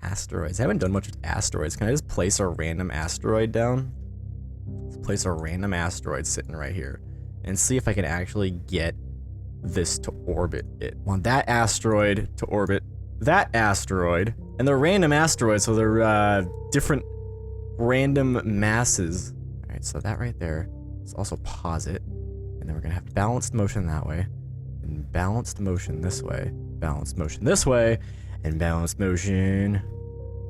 Asteroids. I haven't done much with asteroids. Can I just place a random asteroid down? Let's place a random asteroid sitting right here and see if I can actually get this to orbit it. I want that asteroid to orbit that asteroid, and they're random asteroids, so they're different random masses. All right, so that right there. Let's also pause it, and then we're gonna have balanced motion that way, and balanced motion this way, balanced motion this way, and balanced motion.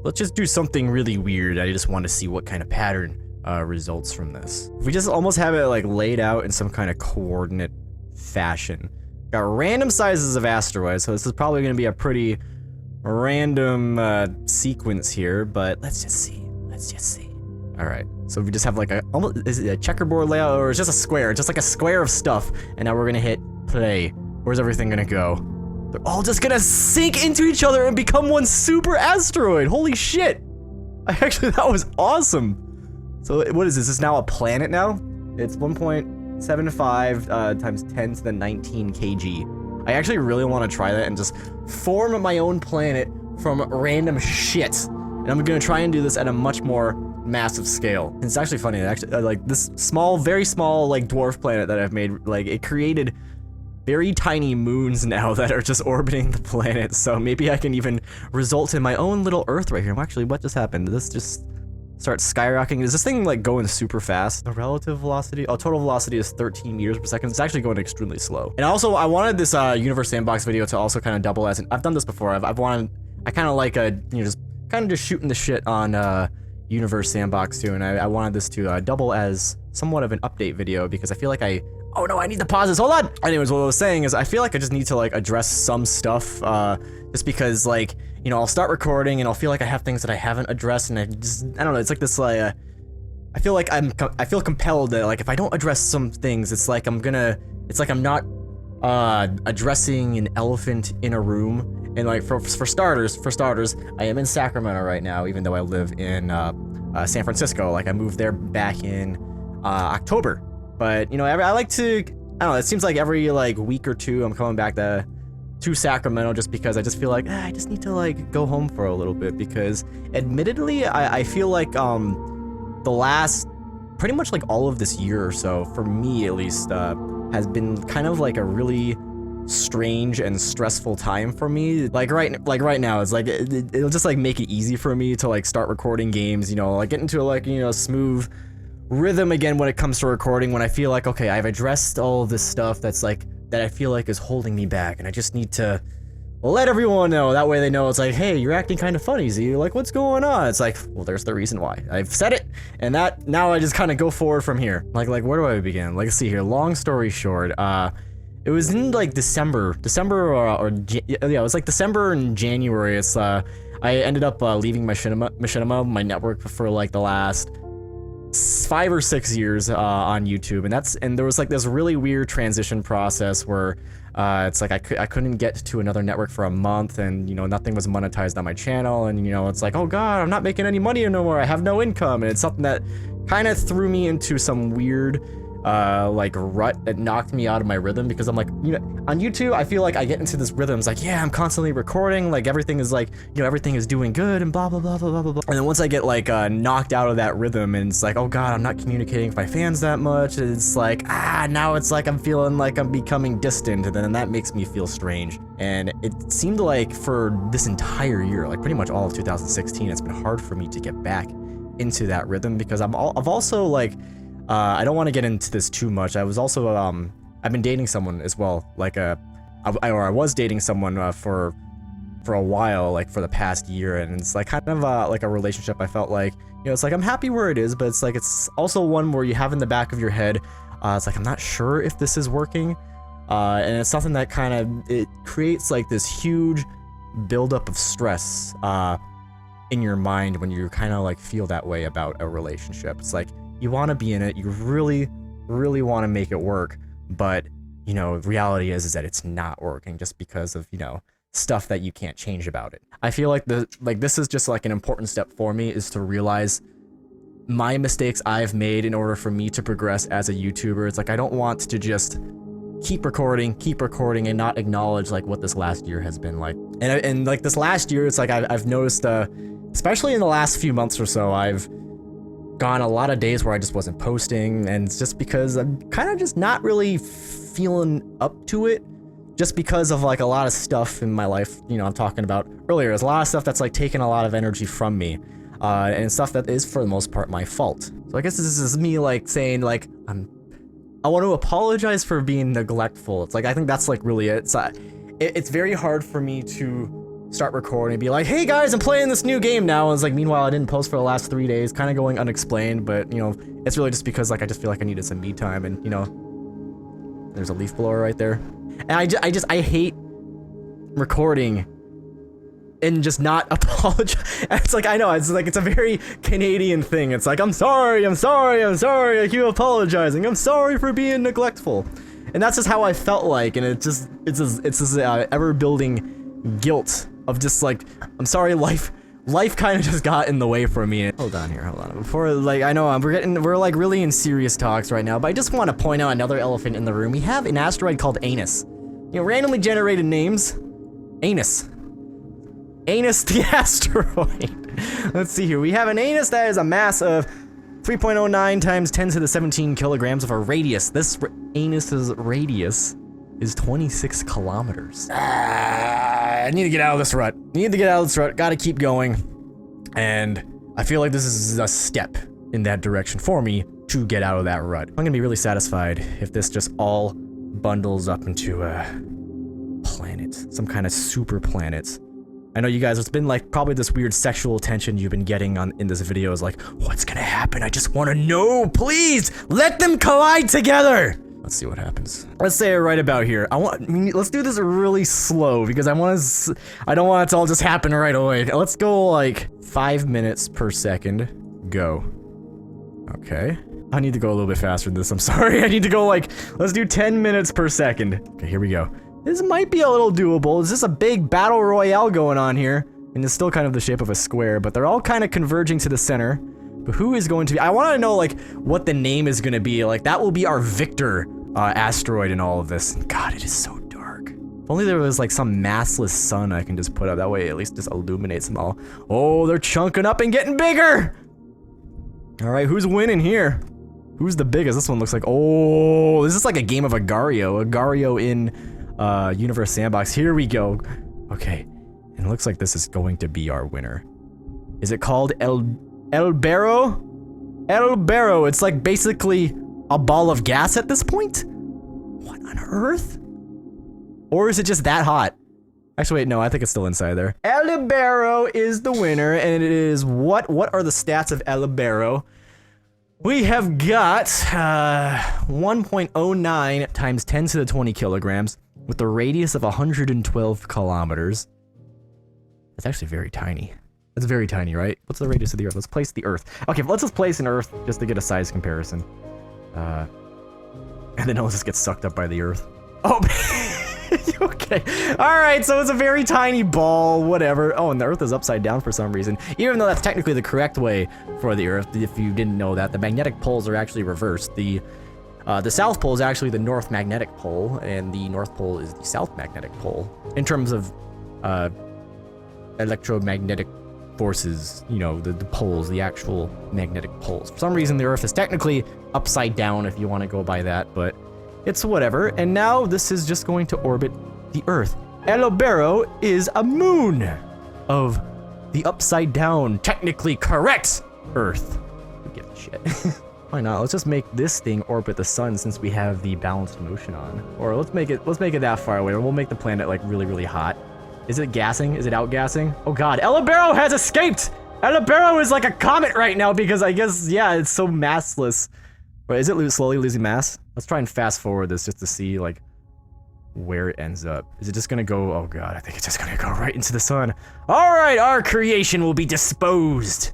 Let's just do something really weird. I just want to see what kind of pattern results from this. If we just almost have it like laid out in some kind of coordinate fashion. Got random sizes of asteroids, so this is probably going to be a pretty random sequence here, but let's just see. Let's just see. All right, so we just have like is it a checkerboard layout, or it's just a square? Just like a square of stuff, and now we're gonna hit play. Where's everything gonna go? They're all just gonna sink into each other and become one super asteroid. Holy shit! Actually, that was awesome. So what is this? Is this now a planet now? It's 1.75 times 10 to the 19 kg. I actually really want to try that and just form my own planet from random shit. And I'm gonna try and do this at a much more massive scale. It's actually funny. Actually, like this small, very small, like dwarf planet that I've made, like it created very tiny moons now that are just orbiting the planet. So maybe I can even result in my own little Earth right here. Actually, what just happened? Did this just start skyrocketing? Is this thing like going super fast? The relative velocity, total velocity is 13 meters per second. It's actually going extremely slow. And also, I wanted this Universe Sandbox video to also kind of double as, I've done this before. I kind of like just shooting the shit on Universe Sandbox too, and I wanted this to double as somewhat of an update video because I feel like oh no, I need to pause this, hold on! Anyways, what I was saying is I feel like I just need to like address some stuff, just because like, you know, I'll start recording and I'll feel like I have things that I haven't addressed, and I don't know, it's like this I feel like I feel compelled that like if I don't address some things, it's like I'm not addressing an elephant in a room. And like for starters, I am in Sacramento right now, even though I live in San Francisco. Like I moved there back in October. But you know, I like to, I don't know, it seems like every like week or two I'm coming back to Sacramento just because I just feel like I just need to like go home for a little bit, because admittedly I feel like the last pretty much like all of this year or so, for me at least, has been kind of like a really strange and stressful time for me. Like right now, it's like it'll just like make it easy for me to like start recording games, you know, like get into like, you know, smooth rhythm again when it comes to recording, when I feel like, okay, I've addressed all of this stuff that's like that I feel like is holding me back, and I just need to let everyone know. That way they know it's like, hey, you're acting kind of funny, Z. Like, what's going on? It's like, well, there's the reason why. I've said it, and that now I just kind of go forward from here. Like where do I begin? Like, let's see here. Long story short, it was in like December yeah, it was like December and January. It's I ended up leaving Machinima, my network, for like the last 5 or 6 years on YouTube, and there was like this really weird transition process where it's like I couldn't get to another network for a month, and you know, nothing was monetized on my channel, and you know, it's like, oh god, I'm not making any money no more, I have no income, and it's something that kind of threw me into some weird like rut that knocked me out of my rhythm, because I'm like, you know, on YouTube I feel like I get into this rhythm. It's like, yeah, I'm constantly recording, like everything is like, you know, everything is doing good and blah blah blah blah blah blah. And then once I get like knocked out of that rhythm, and it's like, oh god, I'm not communicating with my fans that much, it's like, now it's like I'm feeling like I'm becoming distant, and then that makes me feel strange. And it seemed like for this entire year, like pretty much all of 2016, it's been hard for me to get back into that rhythm, because I've also like I don't want to get into this too much. I was also I've been dating someone as well, like I was dating someone for a while, like for the past year, and it's like kind of like a relationship. I felt like, you know, it's like I'm happy where it is, but it's like it's also one where you have in the back of your head, it's like I'm not sure if this is working, and it's something that kind of, it creates like this huge buildup of stress in your mind when you kind of like feel that way about a relationship. It's like you want to be in it, you really, really want to make it work, but you know, reality is that it's not working just because of, you know, stuff that you can't change about it. I feel like this is just like an important step for me, is to realize my mistakes I've made in order for me to progress as a YouTuber. It's like I don't want to just keep recording and not acknowledge like what this last year has been like. And like this last year, it's like I've noticed, especially in the last few months or so, I've gone a lot of days where I just wasn't posting, and it's just because I'm kind of just not really feeling up to it, just because of like a lot of stuff in my life, you know, I'm talking about earlier. There's a lot of stuff that's like taking a lot of energy from me, and stuff that is for the most part my fault. So I guess this is me like saying like, I want to apologize for being neglectful. It's like, I think that's like really it. It's very hard for me to start recording and be like, hey guys, I'm playing this new game now. And it's like, meanwhile, I didn't post for the last 3 days, kind of going unexplained, but you know, it's really just because like, I just feel like I needed some me time, and you know, there's a leaf blower right there. And I hate recording and just not apologize. It's like, I know, it's like, it's a very Canadian thing. It's like, I'm sorry, I keep apologizing. I'm sorry for being neglectful. And that's just how I felt like, and it's this ever-building guilt of just like, I'm sorry, life kind of just got in the way for me. Hold on. Before, like, I know we're like really in serious talks right now, but I just want to point out another elephant in the room. We have an asteroid called Anus. You know, randomly generated names. Anus the asteroid. Let's see here. We have an Anus that is a mass of 3.09 times 10 to the 17 kilograms of a radius. This Anus's radius is 26 kilometers. I need to get out of this rut. Gotta keep going. And I feel like this is a step in that direction for me to get out of that rut. I'm gonna be really satisfied if this just all bundles up into a planet, some kind of super planet. I know you guys, it's been like probably this weird sexual tension you've been getting in this video is like, what's gonna happen? I just wanna know, please, let them collide together. Let's see what happens. Let's say it right about here. Let's do this really slow because I don't want it to all just happen right away. Let's go like 5 minutes per second. Go. Okay. I need to go a little bit faster than this. I'm sorry. I need to go like, let's do 10 minutes per second. Okay, here we go. This might be a little doable. Is this a big battle royale going on here? And it's still kind of the shape of a square, but they're all kind of converging to the center. But who is going to be? I want to know like what the name is going to be. Like that will be our victor asteroid in all of this. God, it is so dark. If only there was like some massless sun I can just put up. That way it at least just illuminates them all. Oh, they're chunking up and getting bigger. All right, who's winning here? Who's the biggest? This one looks like, oh, this is like a game of Agario in Universe Sandbox. Here we go. Okay, and it looks like this is going to be our winner. Is it called El Barro? El Barro. It's like basically a ball of gas at this point? What on earth? Or is it just that hot? Actually, wait, no, I think it's still inside there. El Barro is the winner, and it is what are the stats of El Barro? We have got 1.09 times 10 to the 20 kilograms with a radius of 112 kilometers. That's actually very tiny. That's very tiny, right? What's the radius of the Earth? Let's place the Earth. Okay, let's just place an Earth just to get a size comparison. And then it'll just get sucked up by the Earth. Oh, okay. Alright, so it's a very tiny ball, whatever. Oh, and the Earth is upside down for some reason. Even though that's technically the correct way for the Earth, if you didn't know that. The magnetic poles are actually reversed. The South Pole is actually the North Magnetic Pole, and the North Pole is the South Magnetic Pole. In terms of electromagnetic forces, you know, the poles, the actual magnetic poles. For some reason, the Earth is technically upside down if you want to go by that, but it's whatever. And now this is just going to orbit the Earth. El Barro is a moon of the upside down, technically correct Earth. Who gives a shit? Why not? Let's just make this thing orbit the sun since we have the balanced motion on. Or let's make it that far away, or we'll make the planet like really, really hot. Is it gassing? Is it outgassing? Oh god, El Barro has escaped! El Barro is like a comet right now because I guess, yeah, it's so massless. Wait, is it slowly losing mass? Let's try and fast forward this just to see like where it ends up. Is it just gonna go, oh god, I think it's just gonna go right into the sun. Alright, our creation will be disposed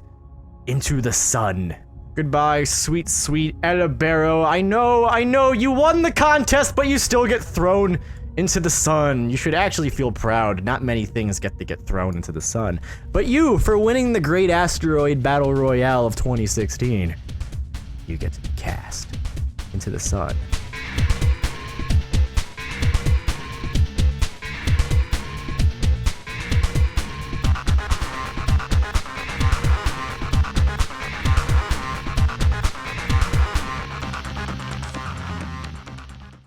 into the sun. Goodbye, sweet, sweet El Barro. I know, you won the contest, but you still get thrown into the sun. You should actually feel proud. Not many things get to get thrown into the sun. But you, for winning the Great Asteroid Battle Royale of 2016, you get to be cast into the sun.